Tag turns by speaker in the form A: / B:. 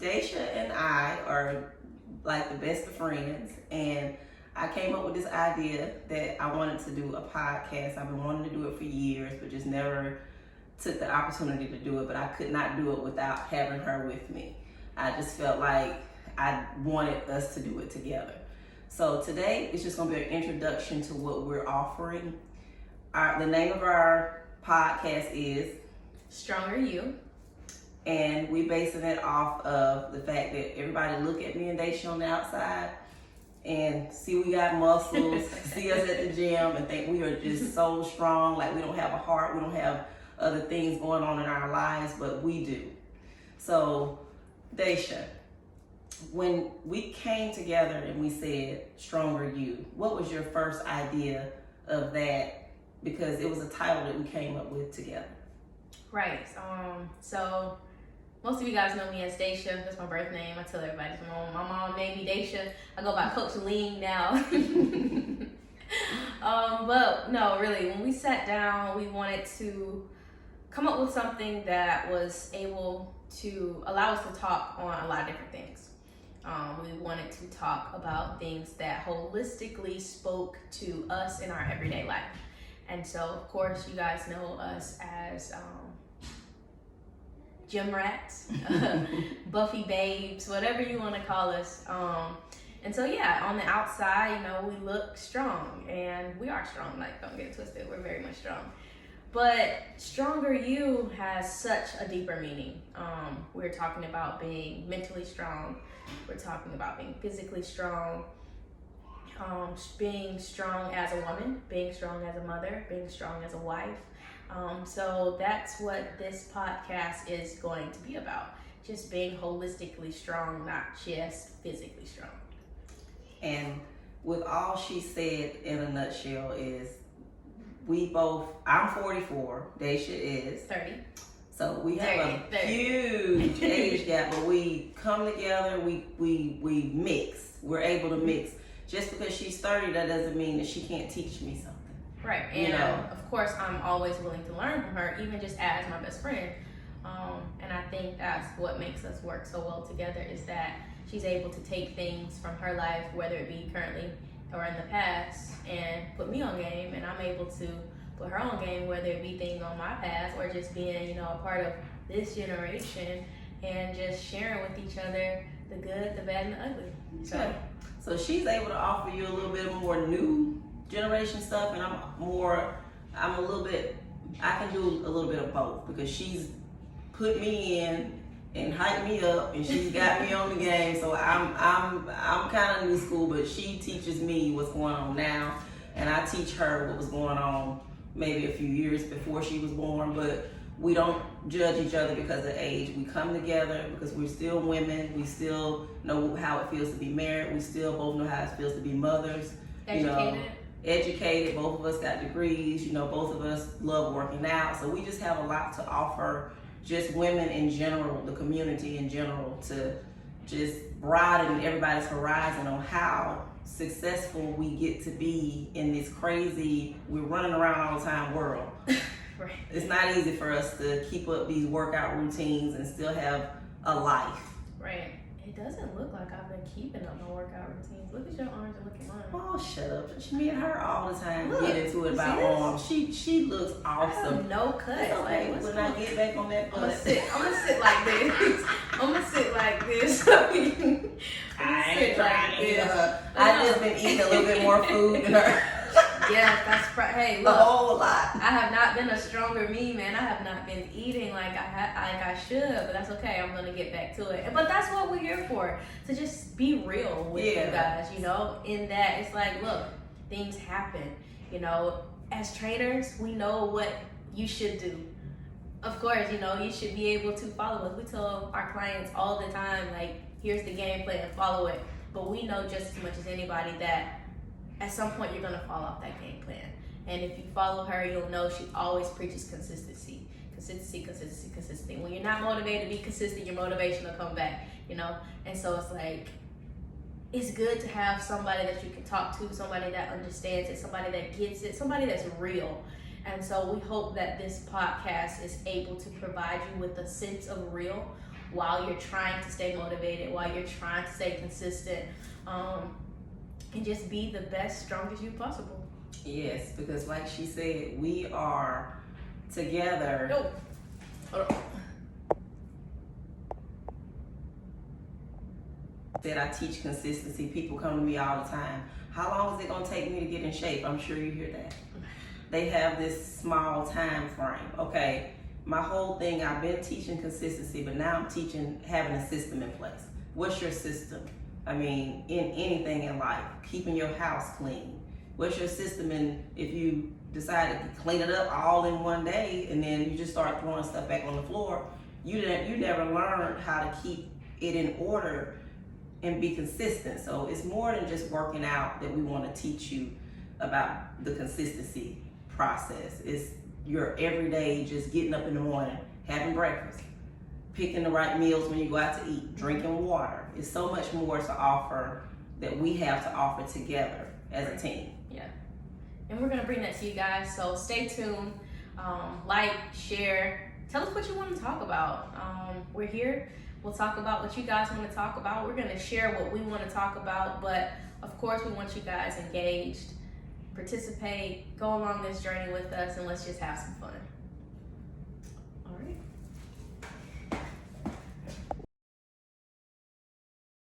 A: Daisha and I are like the best of friends, and I came up with this idea that I wanted to do a podcast. I've been wanting to do it for years, but just never took the opportunity to do it. But I could not do it without having her with me. I just felt like I wanted us to do it together. So today it's just going to be an introduction to what we're offering. The name of our podcast is
B: Stronger You.
A: And we basing it off of the fact that everybody look at me and Daisha on the outside and see we got muscles, see us at the gym and think we are just so strong, like we don't have a heart, we don't have other things going on in our lives, but we do. So, Daisha, when we came together and we said Stronger You, what was your first idea of that? Because it was a title that we came up with together.
B: Right. So most of you guys know me as Daisha. That's my birth name. I tell everybody my mom named me Daisha. I go by Coach Lean now. But no, really, when we sat down, we wanted to come up with something that was able to allow us to talk on a lot of different things. We wanted to talk about things that holistically spoke to us in our everyday life. And so, of course, you guys know us as gym rats, Buffy babes, whatever you want to call us. And so, yeah, on the outside, we look strong, and we are strong. Like, don't get it twisted, we're very much strong. But Stronger You has such a deeper meaning. We're talking about being mentally strong. We're talking about being physically strong. Being strong as a woman, being strong as a mother, being strong as a wife. So that's what this podcast is going to be about. Just being holistically strong, not just physically strong.
A: And with all she said in a nutshell is I'm 44, Daisha is
B: 30.
A: So we have a huge age gap, but we come together, we mix. We're able to mix. Just because she's 30, that doesn't mean that she can't teach me something.
B: Right, and of course, I'm always willing to learn from her, even just as my best friend. And I think that's what makes us work so well together, is that she's able to take things from her life, whether it be currently or in the past, and put me on game, and I'm able to put her on game, whether it be things on my past or just being, a part of this generation and just sharing with each other the good, the bad, and the ugly.
A: So she's able to offer you a little bit more new generation stuff, and I can do a little bit of both, because she's put me in and hyped me up, and she's got me on the game. So I'm kind of new school, but she teaches me what's going on now, and I teach her what was going on maybe a few years before she was born. But we don't judge each other because of age. We come together because we're still women. We still know how it feels to be married. We still both know how it feels to be mothers. Educated. Both of us got degrees. Both of us love working out. So we just have a lot to offer, just women in general, the community in general, to just broaden everybody's horizon on how successful we get to be in this crazy, we're running around all the time world.
B: Right.
A: It's not easy for us to keep up these workout routines and still have a life.
B: Right. It doesn't look like I've been keeping up my workout routines. Look at your arms and look at mine.
A: Oh, shut up. Me and her all the time get into it about arms. She looks awesome.
B: I have no cut.
A: It's okay. When I get back on that butt.
B: I'm gonna sit like this. I'm gonna sit like this.
A: I ain't trying to eat her. I just been eating a little bit more food than her.
B: Yes, that's hey, look,
A: a whole lot.
B: I have not been a stronger me, man. I have not been eating like I should, but that's okay. I'm gonna get back to it. But that's what we're here for, to just be real with you guys. In that it's like, look, things happen. As trainers, we know what you should do. Of course, you should be able to follow us. We tell our clients all the time, like, here's the game plan, follow it. But we know just as much as anybody that at some point you're going to fall off that game plan. And if you follow her, you'll know she always preaches consistency. Consistency. When you're not motivated to be consistent, your motivation will come back, And so it's like, it's good to have somebody that you can talk to, somebody that understands it, somebody that gets it, somebody that's real. And so we hope that this podcast is able to provide you with a sense of real, while you're trying to stay motivated, while you're trying to stay consistent, and just be the best, strongest you possible.
A: Yes, because like she said, we are together.
B: No. Hold on.
A: That I teach consistency. People come to me all the time. How long is it gonna take me to get in shape? I'm sure you hear that. They have this small time frame. Okay, my whole thing, I've been teaching consistency, but now I'm teaching having a system in place. What's your system? I mean, in anything in life, keeping your house clean. What's your system in if you decide to clean it up all in one day and then you just start throwing stuff back on the floor? You never learned how to keep it in order and be consistent. So it's more than just working out that we want to teach you about the consistency process. It's your everyday, just getting up in the morning, having breakfast, picking the right meals when you go out to eat, drinking water. It's so much more to offer that we have to offer together as a team.
B: Yeah. And we're gonna bring that to you guys. So stay tuned. Like, share, tell us what you want to talk about. We're here. We'll talk about what you guys want to talk about. We're gonna share what we want to talk about, but of course we want you guys engaged. Participate, go along this journey with us, and let's just have some fun. All right.